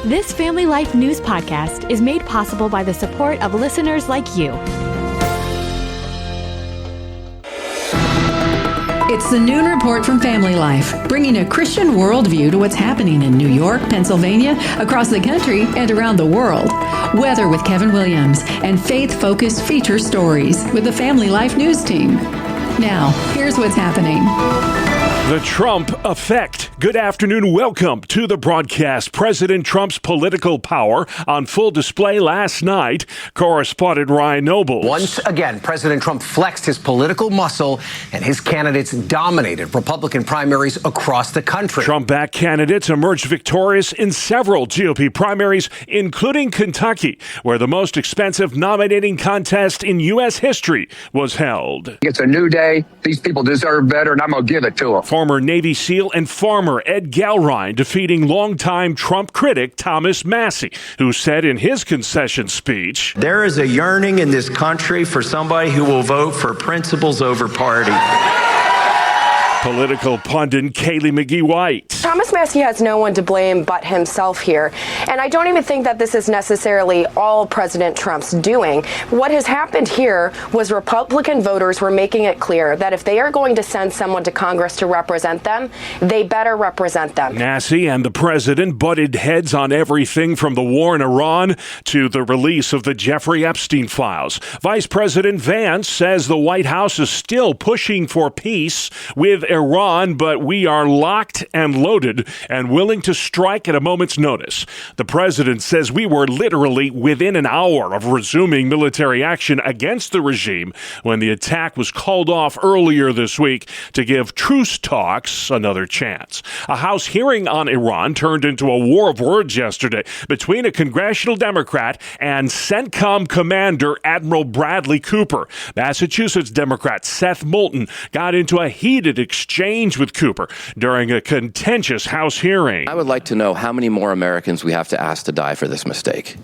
This Family Life News podcast is made possible by the support of listeners like you. It's the Noon Report from Family Life, bringing a Christian worldview to what's happening in New York, Pennsylvania, across the country, and around the world. Weather with Kevin Williams, and faith-focused feature stories with the Family Life News team. Now, here's what's happening. The Trump Effect. Good afternoon. Welcome to the broadcast. President Trump's political power on full display last night. Correspondent Ryan Noble. Once again, President Trump flexed his political muscle and his candidates dominated Republican primaries across the country. Trump-backed candidates emerged victorious in several GOP primaries, including Kentucky, where the most expensive nominating contest in U.S. history was held. It's a new day. These people deserve better, and I'm going to give it to them. Former Navy SEAL and farmer Ed Galrine defeating longtime Trump critic Thomas Massie, who said in his concession speech, "There is a yearning in this country for somebody who will vote for principles over party." Political pundit Kaylee McGee White. Thomas Massie has no one to blame but himself here. And I don't even think that this is necessarily all President Trump's doing. What has happened here was Republican voters were making it clear that if they are going to send someone to Congress to represent them, they better represent them. Massie and the president butted heads on everything from the war in Iran to the release of the Jeffrey Epstein files. Vice President Vance says the White House is still pushing for peace with Iran, but we are locked and loaded and willing to strike at a moment's notice. The president says we were literally within an hour of resuming military action against the regime when the attack was called off earlier this week to give truce talks another chance. A House hearing on Iran turned into a war of words yesterday between a congressional Democrat and CENTCOM commander Admiral Bradley Cooper. Massachusetts Democrat Seth Moulton got into a heated exchange with Cooper during a contentious House hearing. I would like to know how many more Americans we have to ask to die for this mistake.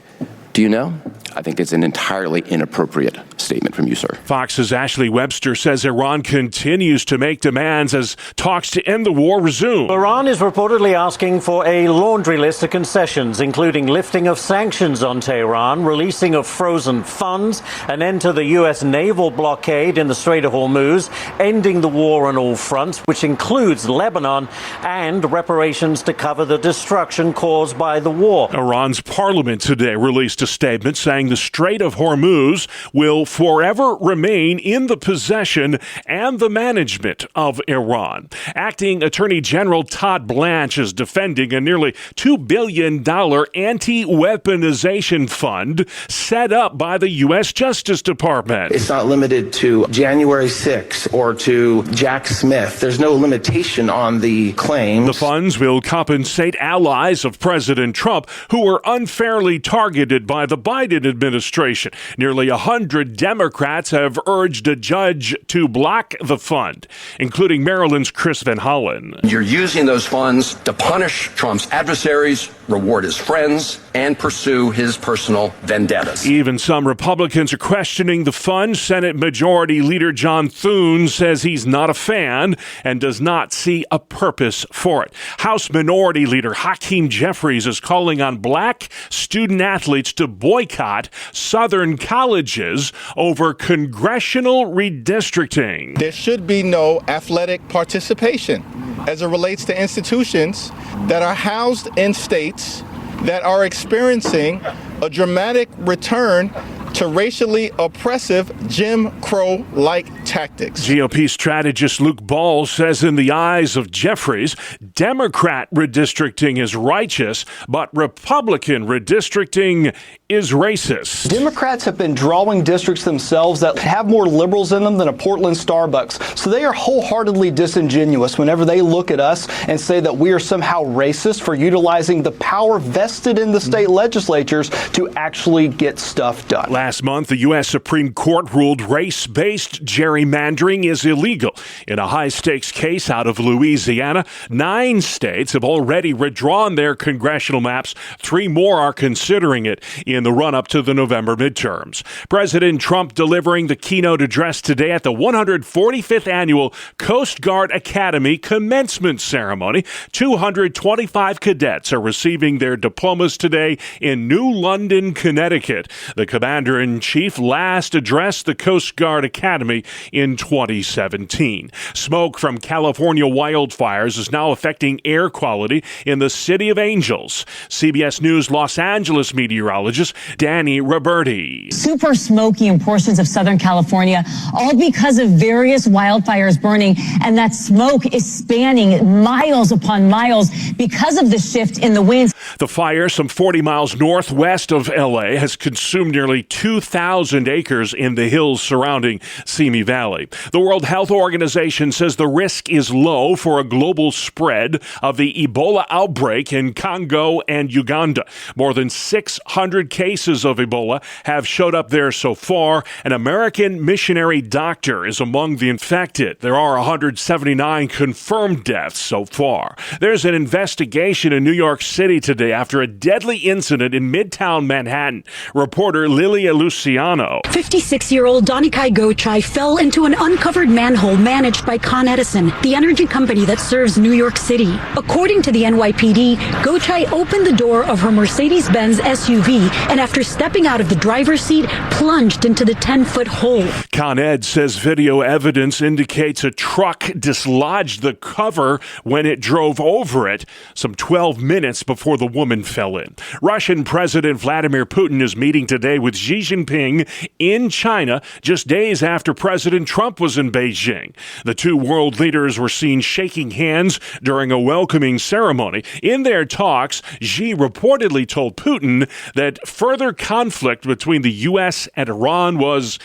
Do you know? I think it's an entirely inappropriate statement from you, sir. Fox's Ashley Webster says Iran continues to make demands as talks to end the war resume. Iran is reportedly asking for a laundry list of concessions, including lifting of sanctions on Tehran, releasing of frozen funds, an end to the U.S. naval blockade in the Strait of Hormuz, ending the war on all fronts, which includes Lebanon, and reparations to cover the destruction caused by the war. Iran's parliament today released a statement saying the Strait of Hormuz will forever remain in the possession and the management of Iran. Acting Attorney General Todd Blanche is defending a nearly $2 billion anti-weaponization fund set up by the U.S. Justice Department. It's not limited to January 6th or to Jack Smith. There's no limitation on the claims. The funds will compensate allies of President Trump who were unfairly targeted by the Biden administration. Nearly 100 Democrats have urged a judge to block the fund, including Maryland's Chris Van Hollen. You're using those funds to punish Trump's adversaries, reward his friends, and pursue his personal vendettas. Even some Republicans are questioning the fund. Senate Majority Leader John Thune says he's not a fan and does not see a purpose for it. House Minority Leader Hakeem Jeffries is calling on black student athletes to boycott Southern colleges over congressional redistricting. There should be no athletic participation as it relates to institutions that are housed in states that are experiencing a dramatic return to racially oppressive Jim Crow-like tactics. GOP strategist Luke Ball says in the eyes of Jeffries, Democrat redistricting is righteous, but Republican redistricting is racist. Democrats have been drawing districts themselves that have more liberals in them than a Portland Starbucks. So they are wholeheartedly disingenuous whenever they look at us and say that we are somehow racist for utilizing the power vested in the state legislatures to actually get stuff done. Last month, the U.S. Supreme Court ruled race-based gerrymandering gerrymandering is illegal. In a high-stakes case out of Louisiana, 9 states have already redrawn their congressional maps. 3 more are considering it in the run-up to the November midterms. President Trump delivering the keynote address today at the 145th Annual Coast Guard Academy commencement ceremony. 225 cadets are receiving their diplomas today in New London, Connecticut. The commander-in-chief last addressed the Coast Guard Academy in 2017. Smoke from California wildfires is now affecting air quality in the City of Angels. CBS News Los Angeles meteorologist Danny Roberti. Super smoky in portions of Southern California, all because of various wildfires burning, and that smoke is spanning miles upon miles because of the shift in the winds. The fire, some 40 miles northwest of L.A., has consumed nearly 2,000 acres in the hills surrounding Simi Valley. The World Health Organization says the risk is low for a global spread of the Ebola outbreak in Congo and Uganda. More than 600 cases of Ebola have showed up there so far. An American missionary doctor is among the infected. There are 179 confirmed deaths so far. There's an investigation in New York City today after a deadly incident in Midtown Manhattan. Reporter Lilia Luciano. 56-year-old Donikai Gochai fell into an uncovered manhole managed by Con Edison, the energy company that serves New York City. According to the NYPD, Gochai opened the door of her Mercedes-Benz SUV and after stepping out of the driver's seat, plunged into the 10-foot hole. Con Ed says video evidence indicates a truck dislodged the cover when it drove over it some 12 minutes before the woman fell in. Russian President Vladimir Putin is meeting today with Xi Jinping in China just days after President Trump was in Beijing. The two world leaders were seen shaking hands during a welcoming ceremony. In their talks, Xi reportedly told Putin that further conflict between the U.S. and Iran was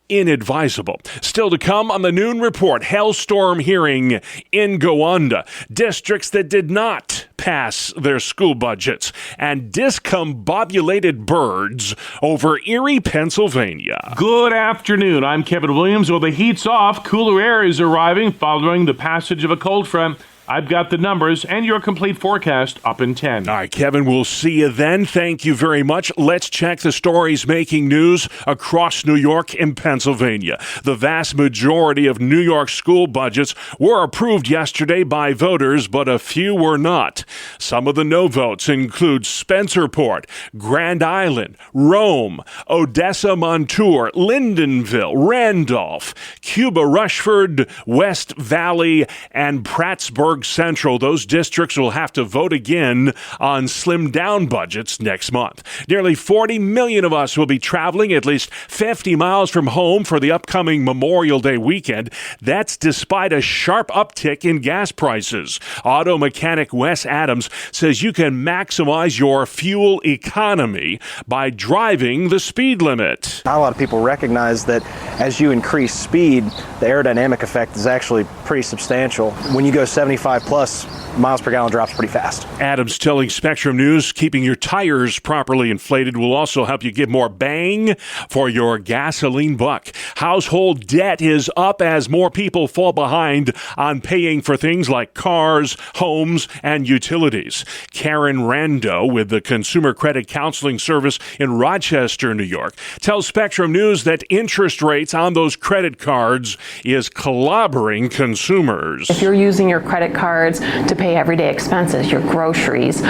inadvisable. Still to come on the Noon Report, hailstorm hearing in Gowanda, districts that did not pass their school budgets, and discombobulated birds over Erie, Pennsylvania. Good afternoon. I'm Kevin Williams. Well, the heat's off. Cooler air is arriving following the passage of a cold front. I've got the numbers and your complete forecast up in 10. All right, Kevin, we'll see you then. Thank you very much. Let's check the stories making news across New York and Pennsylvania. The vast majority of New York school budgets were approved yesterday by voters, but a few were not. Some of the no votes include Spencerport, Grand Island, Rome, Odessa Montour, Lindenville, Randolph, Cuba Rushford, West Valley, and Prattsburg Central. Those districts will have to vote again on slimmed down budgets next month. Nearly 40 million of us will be traveling at least 50 miles from home for the upcoming Memorial Day weekend. That's despite a sharp uptick in gas prices. Auto mechanic Wes Adams says you can maximize your fuel economy by driving the speed limit. Not a lot of people recognize that as you increase speed, the aerodynamic effect is actually pretty substantial. When you go 75 plus, miles per gallon drops pretty fast. Adams telling Spectrum News keeping your tires properly inflated will also help you get more bang for your gasoline buck. Household debt is up as more people fall behind on paying for things like cars, homes, and utilities. Karen Rando with the Consumer Credit Counseling Service in Rochester, New York, tells Spectrum News that interest rates on those credit cards is clobbering consumers. If you're using your credit cards to pay everyday expenses, your groceries,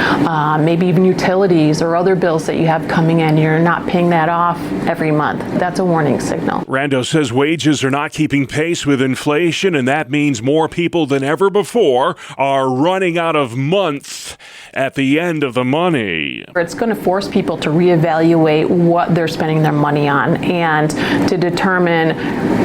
maybe even utilities or other bills that you have coming in, you're not paying that off every month. That's a warning signal. Rando says wages are not keeping pace with inflation, and that means more people than ever before are running out of month at the end of the money. It's going to force people to reevaluate what they're spending their money on and to determine,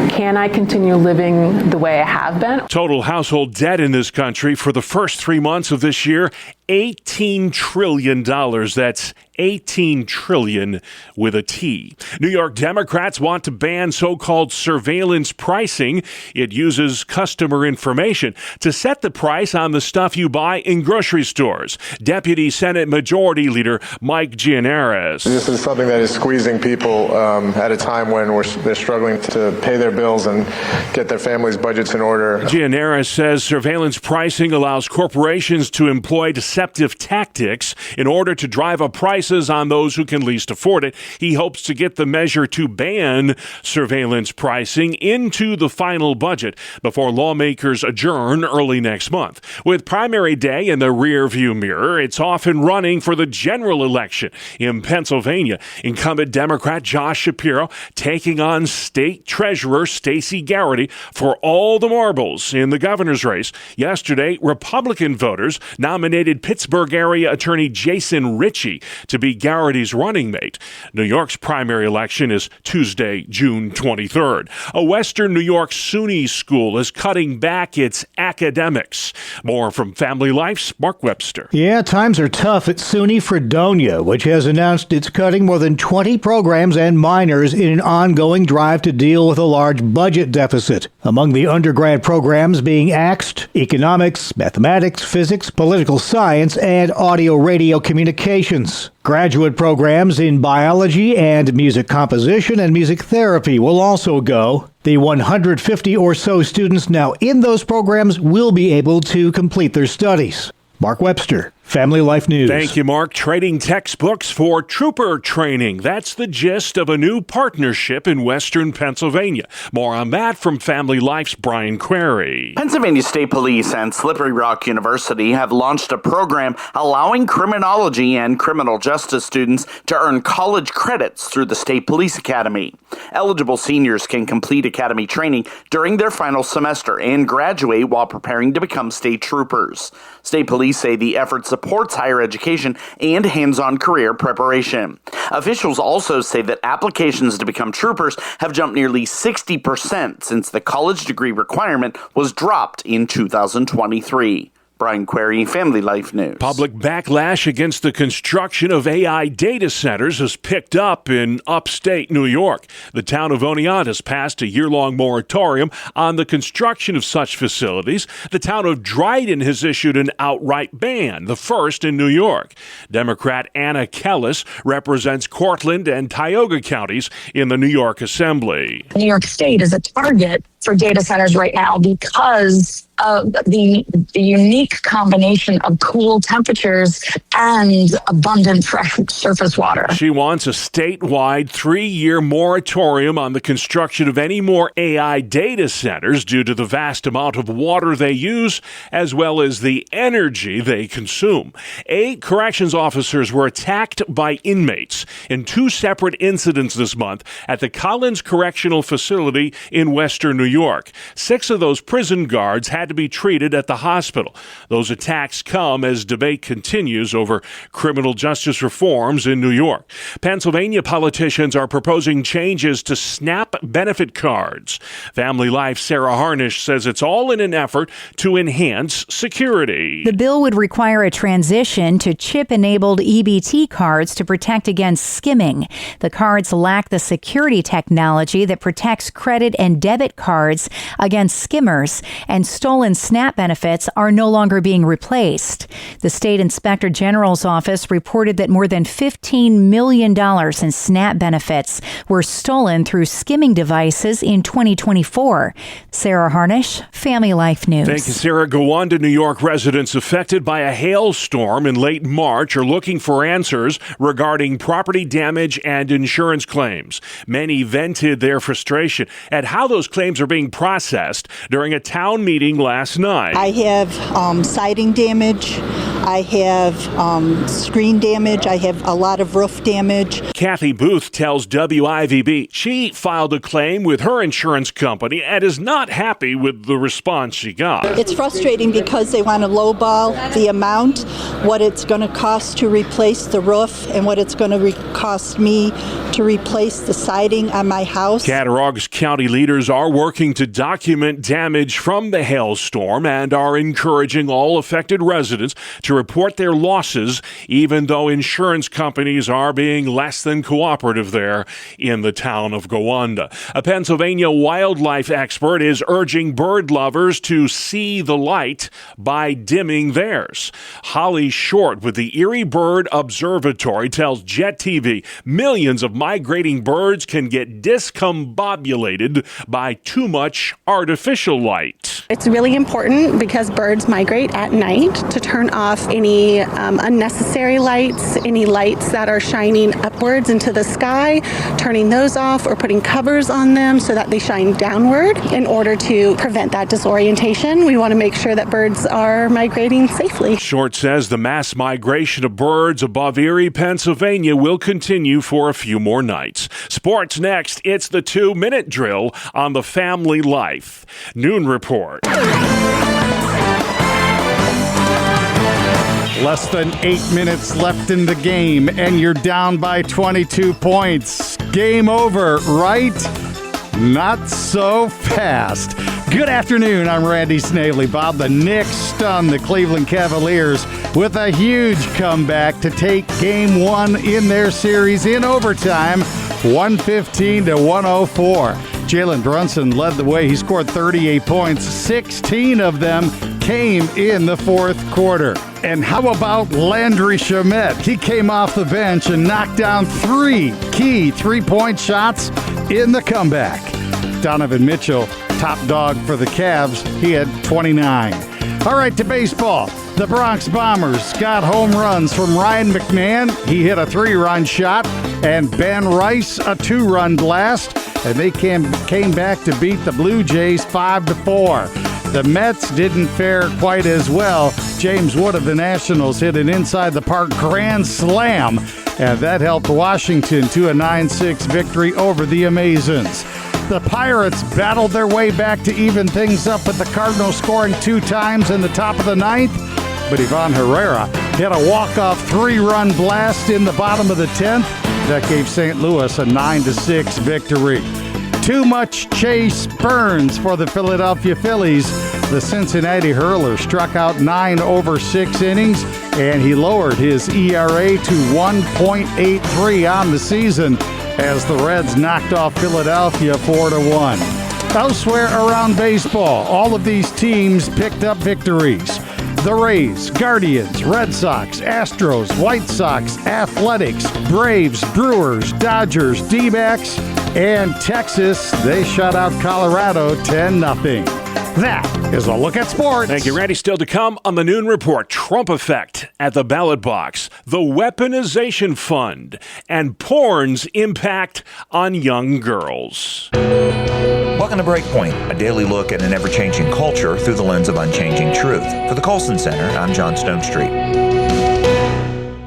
can I continue living the way I have been? Total household debt in this country for the first 3 months of this year, $18 trillion. That's 18 trillion with a T. New York Democrats want to ban so-called surveillance pricing. It uses customer information to set the price on the stuff you buy in grocery stores. Deputy Senate Majority Leader Mike Gianaris. This is something that is squeezing people at a time when they're struggling to pay their bills and get their families' budgets in order. Gianaris says surveillance pricing allows corporations to employ deceptive tactics in order to drive up prices on those who can least afford it. He hopes to get the measure to ban surveillance pricing into the final budget before lawmakers adjourn early next month. With primary day in the rearview mirror, it's off and running for the general election in Pennsylvania. Incumbent Democrat Josh Shapiro taking on State Treasurer Stacey Garrity for all the marbles in the governor's race. Yesterday, Republican voters nominated Pittsburgh area attorney Jason Ritchie to be Garrity's running mate. New York's primary election is Tuesday, June 23rd. A Western New York SUNY school is cutting back its academics. More from Family Life's Mark Webster. Yeah, times are tough at SUNY Fredonia, which has announced it's cutting more than 20 programs and minors in an ongoing drive to deal with a large budget deficit. Among the undergrad programs being axed, economics, mathematics, physics, political science, and audio-radio communications. Graduate programs in biology and music composition and music therapy will also go. The 150 or so students now in those programs will be able to complete their studies. Mark Webster, Family Life News. Thank you, Mark. Trading textbooks for trooper training. That's the gist of a new partnership in Western Pennsylvania. More on that from Family Life's Brian Query. Pennsylvania State Police and Slippery Rock University have launched a program allowing criminology and criminal justice students to earn college credits through the State Police Academy. Eligible seniors can complete academy training during their final semester and graduate while preparing to become state troopers. State Police say the effort supports higher education and hands-on career preparation. Officials also say that applications to become troopers have jumped nearly 60% since the college degree requirement was dropped in 2023. Brian Query, Family Life News. Public backlash against the construction of AI data centers has picked up in upstate New York. The town of Oneonta passed a year-long moratorium on the construction of such facilities. The town of Dryden has issued an outright ban, the first in New York. Democrat Anna Kellis represents Cortland and Tioga counties in the New York Assembly. New York State is a target for data centers right now because of the unique combination of cool temperatures and abundant fresh surface water. She wants a statewide 3-year moratorium on the construction of any more AI data centers due to the vast amount of water they use, as well as the energy they consume. 8 corrections officers were attacked by inmates in 2 separate incidents this month at the Collins Correctional Facility in Western New York. 6 of those prison guards had to be treated at the hospital. Those attacks come as debate continues over criminal justice reforms in New York. Pennsylvania politicians are proposing changes to SNAP benefit cards. Family Life's Sarah Harnish says it's all in an effort to enhance security. The bill would require a transition to chip-enabled EBT cards to protect against skimming. The cards lack the security technology that protects credit and debit cards against skimmers, and stolen SNAP benefits are no longer being replaced. The State Inspector General's office reported that more than $15 million in SNAP benefits were stolen through skimming devices in 2024. Sarah Harnish, Family Life News. Thank you, Sarah. Gowanda, New York residents affected by a hailstorm in late March are looking for answers regarding property damage and insurance claims. Many vented their frustration at how those claims are being processed during a town meeting last night. I have siding damage. I have screen damage. I have a lot of roof damage. Kathy Booth tells WIVB she filed a claim with her insurance company and is not happy with the response she got. It's frustrating because they want to lowball the amount, what it's going to cost to replace the roof and what it's going to cost me to replace the siding on my house. Cattaraugus County leaders are working to document damage from the hailstorm and are encouraging all affected residents to to report their losses, even though insurance companies are being less than cooperative there in the town of Gowanda. A Pennsylvania wildlife expert is urging bird lovers to see the light by dimming theirs. Holly Short with the Erie Bird Observatory tells Jet TV millions of migrating birds can get discombobulated by too much artificial light. It's really important because birds migrate at night to turn off any unnecessary lights, any lights that are shining upwards into the sky, turning those off or putting covers on them so that they shine downward in order to prevent that disorientation. We want to make sure that birds are migrating safely. Short says the mass migration of birds above Erie, Pennsylvania will continue for a few more nights. Sports next. It's the 2-minute drill on the Family Life Noon Report. Less than 8 minutes left in the game, and you're down by 22 points. Game over, right? Not so fast. Good afternoon, I'm Randy Snavely. Bob, the Knicks stunned the Cleveland Cavaliers with a huge comeback to take Game 1 in their series in overtime, 115-104. Jalen Brunson led the way. He scored 38 points. 16 of them came in the fourth quarter. And how about Landry Shamet? He came off the bench and knocked down 3 key three-point shots in the comeback. Donovan Mitchell, top dog for the Cavs. He had 29. All right, to baseball. The Bronx Bombers got home runs from Ryan McMahon. He hit a 3-run shot, and Ben Rice a 2-run blast. And they came back to beat the Blue Jays 5-4. The Mets didn't fare quite as well. James Wood of the Nationals hit an inside-the-park grand slam, and that helped Washington to a 9-6 victory over the Amazons. The Pirates battled their way back to even things up with the Cardinals scoring 2 times in the top of the 9th, but Ivan Herrera hit a walk-off 3-run blast in the bottom of the 10th. That gave St. Louis a 9-6 victory. Too much Chase Burns for the Philadelphia Phillies. The Cincinnati hurler struck out 9 over 6 innings, and he lowered his ERA to 1.83 on the season as the Reds knocked off Philadelphia 4-1. Elsewhere around baseball, all of these teams picked up victories. The Rays, Guardians, Red Sox, Astros, White Sox, Athletics, Braves, Brewers, Dodgers, D-backs, and Texas, they shut out Colorado 10-0. That is a look at sports. Thank you, Randy. Still to come on the Noon Report, Trump effect at the ballot box, the weaponization fund, and porn's impact on young girls. Welcome to Breakpoint, a daily look at an ever-changing culture through the lens of unchanging truth. For the Colson Center, I'm John Stonestreet.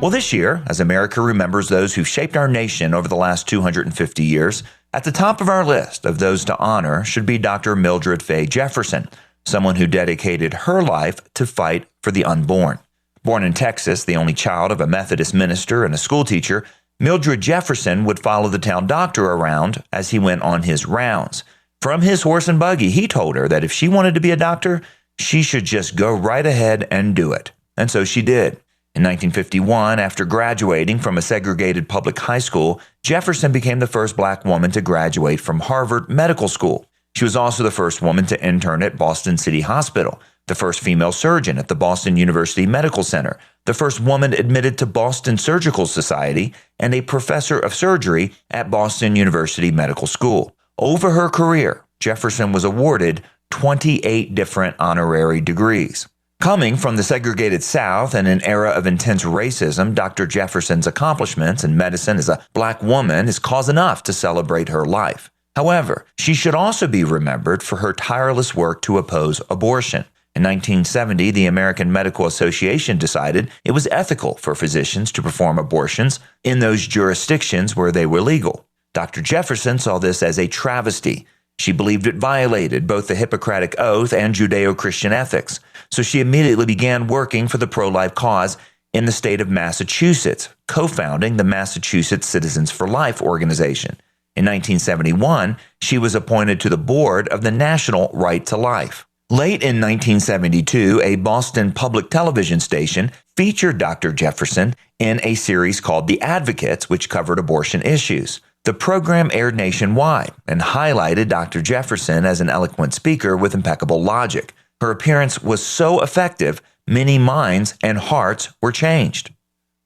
Well, this year, as America remembers those who shaped our nation over the last 250 years, at the top of our list of those to honor should be Dr. Mildred Fay Jefferson, someone who dedicated her life to fight for the unborn. Born in Texas, the only child of a Methodist minister and a schoolteacher, Mildred Jefferson would follow the town doctor around as he went on his rounds. From his horse and buggy, he told her that if she wanted to be a doctor, she should just go right ahead and do it. And so she did. In 1951, after graduating from a segregated public high school, Jefferson became the first black woman to graduate from Harvard Medical School. She was also the first woman to intern at Boston City Hospital, the first female surgeon at the Boston University Medical Center, the first woman admitted to Boston Surgical Society, and a professor of surgery at Boston University Medical School. Over her career, Jefferson was awarded 28 different honorary degrees. Coming from the segregated South and an era of intense racism, Dr. Jefferson's accomplishments in medicine as a black woman is cause enough to celebrate her life. However, she should also be remembered for her tireless work to oppose abortion. In 1970, the American Medical Association decided it was ethical for physicians to perform abortions in those jurisdictions where they were legal. Dr. Jefferson saw this as a travesty. She believed it violated both the Hippocratic Oath and Judeo-Christian ethics, so she immediately began working for the pro-life cause in the state of Massachusetts, co-founding the Massachusetts Citizens for Life organization. In 1971, she was appointed to the board of the National Right to Life. Late in 1972, a Boston public television station featured Dr. Jefferson in a series called The Advocates, which covered abortion issues. The program aired nationwide and highlighted Dr. Jefferson as an eloquent speaker with impeccable logic. Her appearance was so effective, many minds and hearts were changed.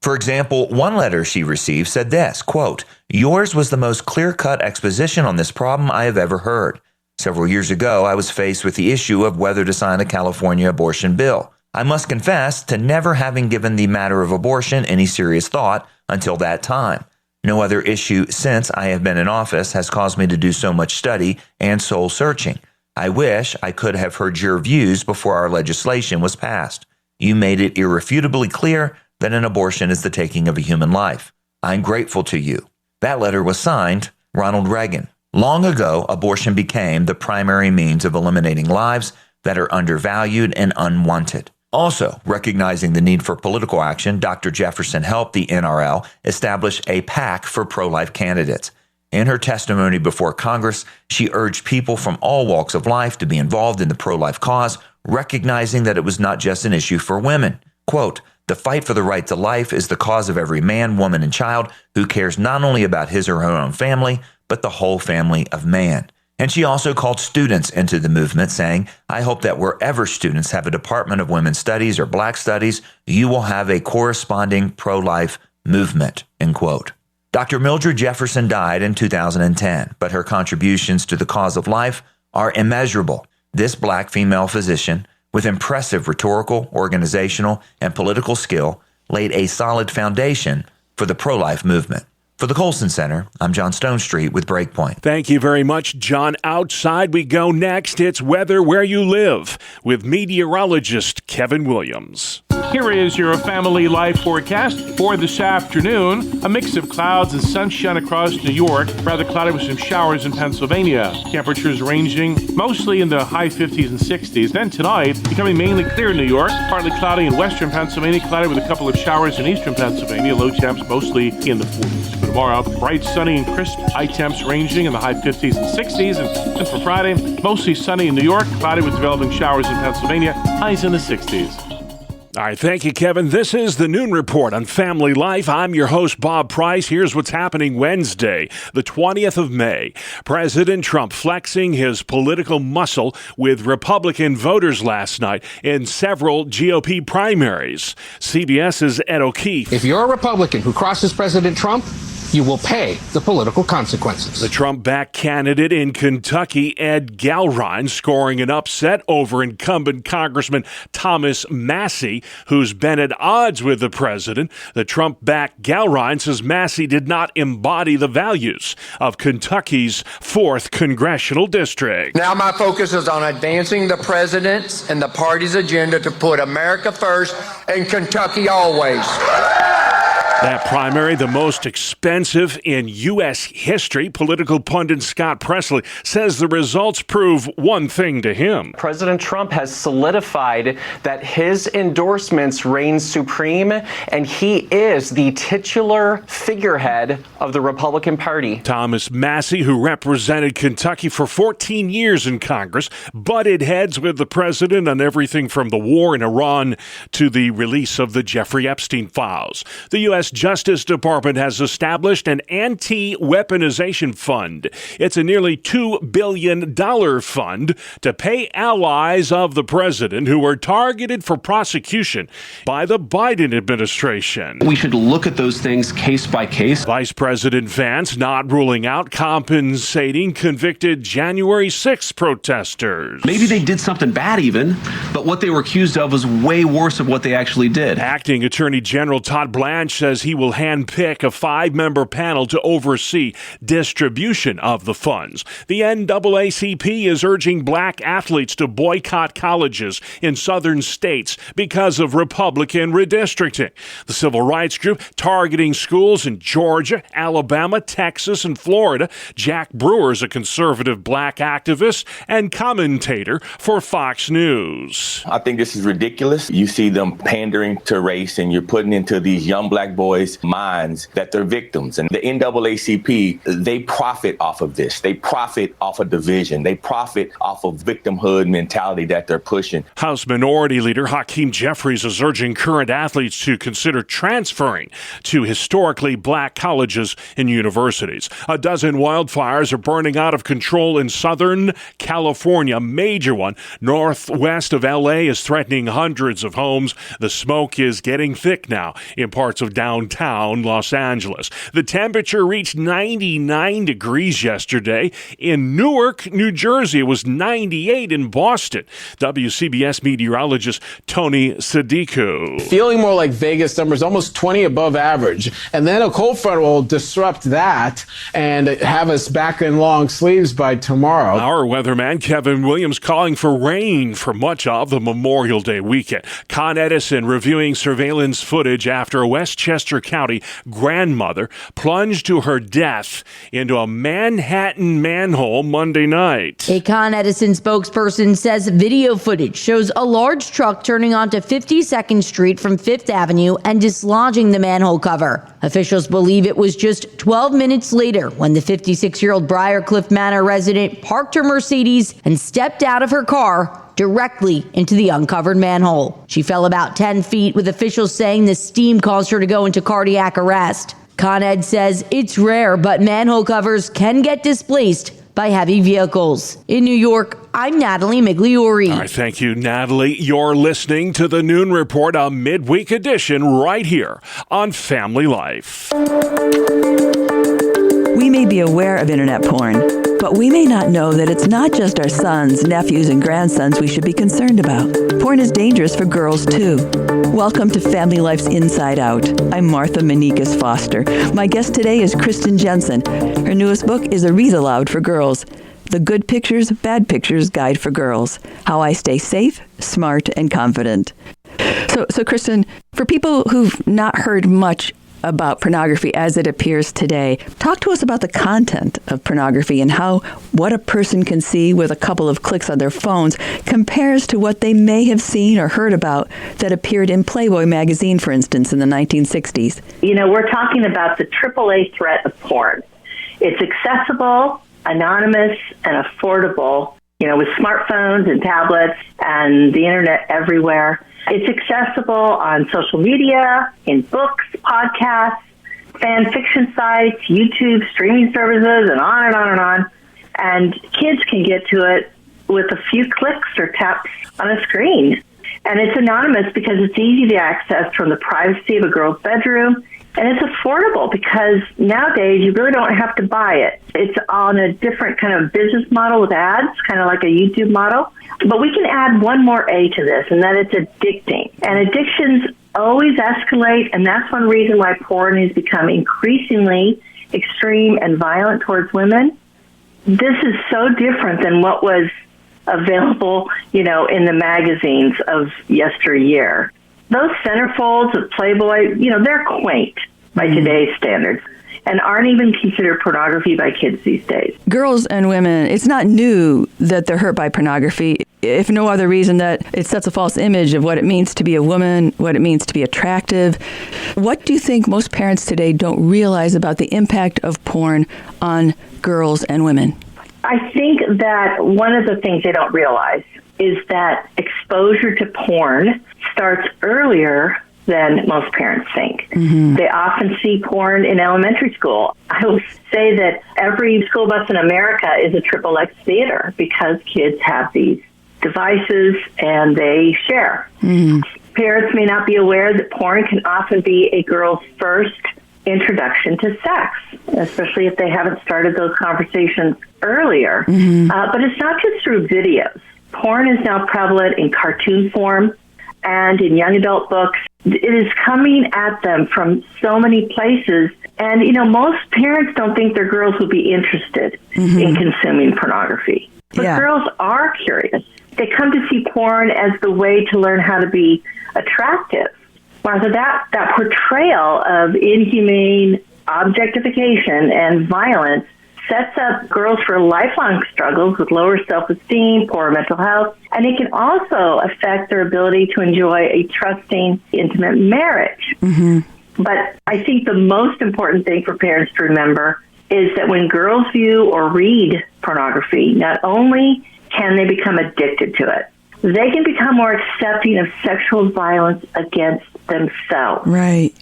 For example, one letter she received said this, quote, "Yours was the most clear-cut exposition on this problem I have ever heard. Several years ago, I was faced with the issue of whether to sign the California abortion bill. I must confess to never having given the matter of abortion any serious thought until that time. No other issue since I have been in office has caused me to do so much study and soul searching. I wish I could have heard your views before our legislation was passed. You made it irrefutably clear that an abortion is the taking of a human life. I'm grateful to you." That letter was signed Ronald Reagan. Long ago, abortion became the primary means of eliminating lives that are undervalued and unwanted. Also, recognizing the need for political action, Dr. Jefferson helped the NRL establish a PAC for pro-life candidates. In her testimony before Congress, she urged people from all walks of life to be involved in the pro-life cause, recognizing that it was not just an issue for women. Quote, "The fight for the right to life is the cause of every man, woman, and child who cares not only about his or her own family, but the whole family of man." And she also called students into the movement, saying, "I hope that wherever students have a Department of Women's Studies or Black Studies, you will have a corresponding pro-life movement," end quote. Dr. Mildred Jefferson died in 2010, but her contributions to the cause of life are immeasurable. This Black female physician, with impressive rhetorical, organizational, and political skill, laid a solid foundation for the pro-life movement. For the Colson Center, I'm John Stonestreet with Breakpoint. Thank you very much, John. Outside we go next. It's weather where you live with meteorologist Kevin Williams. Here is your family life forecast for this afternoon. A mix of clouds and sunshine across New York. Rather cloudy with some showers in Pennsylvania. Temperatures ranging mostly in the high 50s and 60s. Then tonight, becoming mainly clear in New York. Partly cloudy in western Pennsylvania. Cloudy with a couple of showers in eastern Pennsylvania. Low temps mostly in the 40s. For tomorrow, bright, sunny, and crisp. High temps ranging in the high 50s and 60s. And for Friday, mostly sunny in New York. Cloudy with developing showers in Pennsylvania. Highs in the 60s. All right, thank you, Kevin. This is the Noon Report on Family Life. I'm your host, Bob Price. Here's what's happening Wednesday, the 20th of May. President Trump flexing his political muscle with Republican voters last night in several GOP primaries. CBS's Ed O'Keefe. If you're a Republican who crosses President Trump, you will pay the political consequences. The Trump-backed candidate in Kentucky, Ed Galrine, scoring an upset over incumbent Congressman Thomas Massie, who's been at odds with the president. The Trump-backed Galrine says Massie did not embody the values of Kentucky's 4th congressional district. Now my focus is on advancing the president's and the party's agenda to put America first and Kentucky always. That primary, the most expensive in U.S. history. Political pundit Scott Presley says the results prove one thing to him. President Trump has solidified that his endorsements reign supreme, and he is the titular figurehead of the Republican Party. Thomas Massie, who represented Kentucky for 14 years in Congress, butted heads with the president on everything from the war in Iran to the release of the Jeffrey Epstein files. The U.S. Justice Department has established an anti-weaponization fund. It's a nearly $2 billion fund to pay allies of the president who were targeted for prosecution by the Biden administration. We should look at those things case by case. Vice President Vance not ruling out compensating convicted January 6th protesters. Maybe they did something bad even, but what they were accused of was way worse of what they actually did. Acting Attorney General Todd Blanche says he will handpick a 5-member panel to oversee distribution of the funds. The NAACP is urging black athletes to boycott colleges in southern states because of Republican redistricting. The civil rights group targeting schools in Georgia, Alabama, Texas, and Florida. Jack Brewer is a conservative black activist and commentator for Fox News. I think this is ridiculous. You see them pandering to race, and you're putting into these young black boys boys' minds that they're victims. And the NAACP, they profit off of this. They profit off of division. They profit off of victimhood mentality that they're pushing. House Minority Leader Hakeem Jeffries is urging current athletes to consider transferring to historically black colleges and universities. A dozen wildfires are burning out of control in Southern California. A major one northwest of LA is threatening hundreds of homes. The smoke is getting thick now in parts of downtown Los Angeles. The temperature reached 99 degrees yesterday. In Newark, New Jersey, it was 98 in Boston. WCBS meteorologist Tony Sadiku. Feeling more like Vegas numbers, almost 20 above average. And then a cold front will disrupt that and have us back in long sleeves by tomorrow. Our weatherman Kevin Williams calling for rain for much of the Memorial Day weekend. Con Edison reviewing surveillance footage after a Westchester County grandmother plunged to her death into a Manhattan manhole Monday night. A Con Edison spokesperson says video footage shows a large truck turning onto 52nd Street from 5th Avenue and dislodging the manhole cover. Officials believe it was just 12 minutes later when the 56-year-old Briarcliff Manor resident parked her Mercedes and stepped out of her car directly into the uncovered manhole. She fell about 10 feet, with officials saying the steam caused her to go into cardiac arrest. Con Ed says it's rare, but manhole covers can get displaced by heavy vehicles. In New York, I'm Natalie Migliori. All right, thank you, Natalie. You're listening to the Noon Report, a midweek edition right here on Family Life. We may be aware of internet porn, but we may not know that it's not just our sons, nephews, and grandsons we should be concerned about. Porn is dangerous for girls, too. Welcome to Family Life's Inside Out. I'm Martha Manikas Foster. My guest today is Kristen Jensen. Her newest book is A Read Aloud for Girls, The Good Pictures, Bad Pictures Guide for Girls, How I Stay Safe, Smart, and Confident. So Kristen, for people who've not heard much about pornography as it appears today, talk to us about the content of pornography and how what a person can see with a couple of clicks on their phones compares to what they may have seen or heard about that appeared in Playboy magazine, for instance, in the 1960s. You know, we're talking about the AAA threat of porn. It's accessible, anonymous, and affordable, you know, with smartphones and tablets and the internet everywhere. It's accessible on social media, in books, podcasts, fan fiction sites, YouTube, streaming services, and on and on and on. And kids can get to it with a few clicks or taps on a screen. And it's anonymous because it's easy to access from the privacy of a girl's bedroom. And it's affordable because nowadays you really don't have to buy it. It's on a different kind of business model with ads, kind of like a YouTube model. But we can add one more A to this, and that it's addicting. And addictions always escalate, and that's one reason why porn has become increasingly extreme and violent towards women. This is so different than what was available, you know, in the magazines of yesteryear. Those centerfolds of Playboy, you know, they're quaint by today's standards and aren't even considered pornography by kids these days. Girls and women, it's not new that they're hurt by pornography, if no other reason that it sets a false image of what it means to be a woman, what it means to be attractive. What do you think most parents today don't realize about the impact of porn on girls and women? I think that one of the things they don't realize is that exposure to porn starts earlier than most parents think. Mm-hmm. They often see porn in elementary school. I will say that every school bus in America is a XXX theater because kids have these devices and they share. Mm-hmm. Parents may not be aware that porn can often be a girl's first introduction to sex, especially if they haven't started those conversations earlier. Mm-hmm. But it's not just through videos. Porn is now prevalent in cartoon form and in young adult books. It is coming at them from so many places. And, you know, most parents don't think their girls would be interested in consuming pornography. But girls are curious. They come to see porn as the way to learn how to be attractive. Martha, that portrayal of inhumane objectification and violence sets up girls for lifelong struggles with lower self-esteem, poor mental health, and it can also affect their ability to enjoy a trusting, intimate marriage. Mm-hmm. But I think the most important thing for parents to remember is that when girls view or read pornography, not only can they become addicted to it, they can become more accepting of sexual violence against themselves. Right.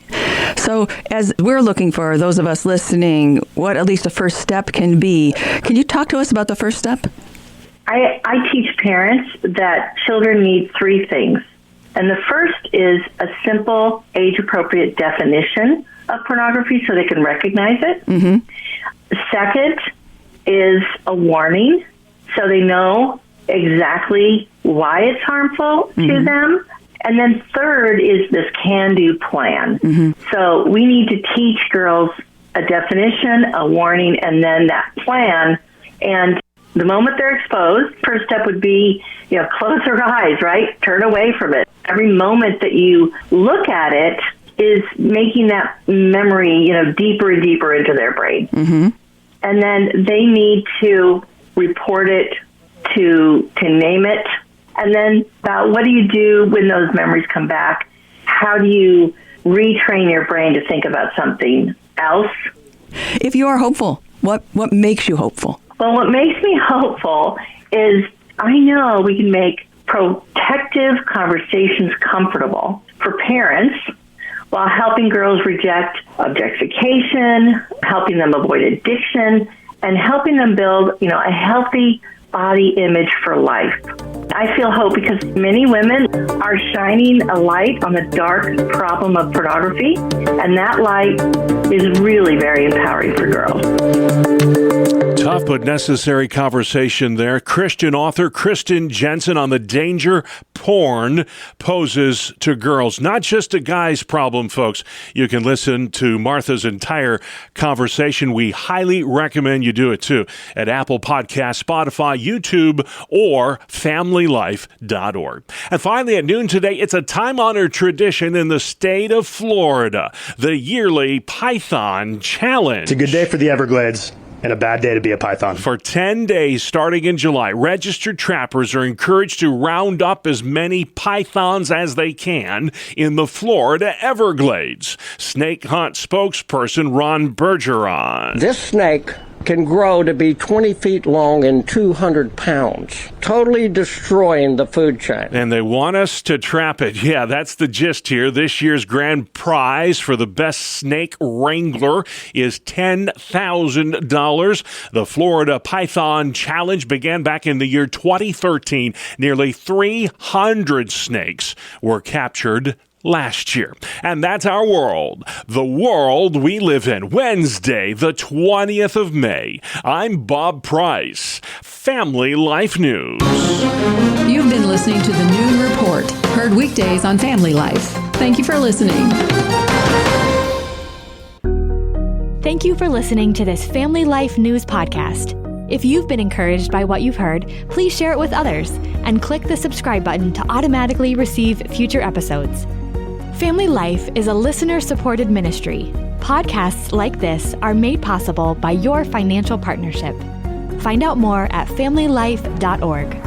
So as we're looking for, those of us listening, what at least a first step can be, can you talk to us about the first step? I teach parents that children need three things. And the first is a simple, age-appropriate definition of pornography so they can recognize it. Mm-hmm. Second is a warning so they know exactly why it's harmful to them. And then third is this can-do plan. So we need to teach girls a definition, a warning, and then that plan. And the moment they're exposed, first step would be, close their eyes, right? Turn away from it. Every moment that you look at it is making that memory, deeper and deeper into their brain. And then they need to report it, to name it. And then what do you do when those memories come back? How do you retrain your brain to think about something else? If you are hopeful, what makes you hopeful? Well, what makes me hopeful is I know we can make protective conversations comfortable for parents while helping girls reject objectification, helping them avoid addiction, and helping them build, a healthy body image for life. I feel hope because many women are shining a light on the dark problem of pornography, and that light is really very empowering for girls. Tough but necessary conversation there. Christian author Kristen Jensen on the danger porn poses to girls. Not just a guy's problem, folks. You can listen to Martha's entire conversation. We highly recommend you do it, too, at Apple Podcasts, Spotify, YouTube, or FamilyLife.org. And finally, at noon today, it's a time-honored tradition in the state of Florida, the yearly Python Challenge. It's a good day for the Everglades. And a bad day to be a python. For 10 days starting in July, registered trappers are encouraged to round up as many pythons as they can in the Florida Everglades. Snake Hunt spokesperson Ron Bergeron. This snake can grow to be 20 feet long and 200 pounds, totally destroying the food chain. And they want us to trap it. Yeah, that's the gist here. This year's grand prize for the best snake wrangler is $10,000. The Florida Python Challenge began back in the year 2013. Nearly 300 snakes were captured last year. And that's our world, the world we live in. Wednesday, the 20th of May. I'm Bob Price, Family Life News. You've been listening to the Noon Report, heard weekdays on Family Life. Thank you for listening. Thank you for listening to this Family Life News podcast. If you've been encouraged by what you've heard, please share it with others and click the subscribe button to automatically receive future episodes. Family Life is a listener-supported ministry. Podcasts like this are made possible by your financial partnership. Find out more at FamilyLife.org.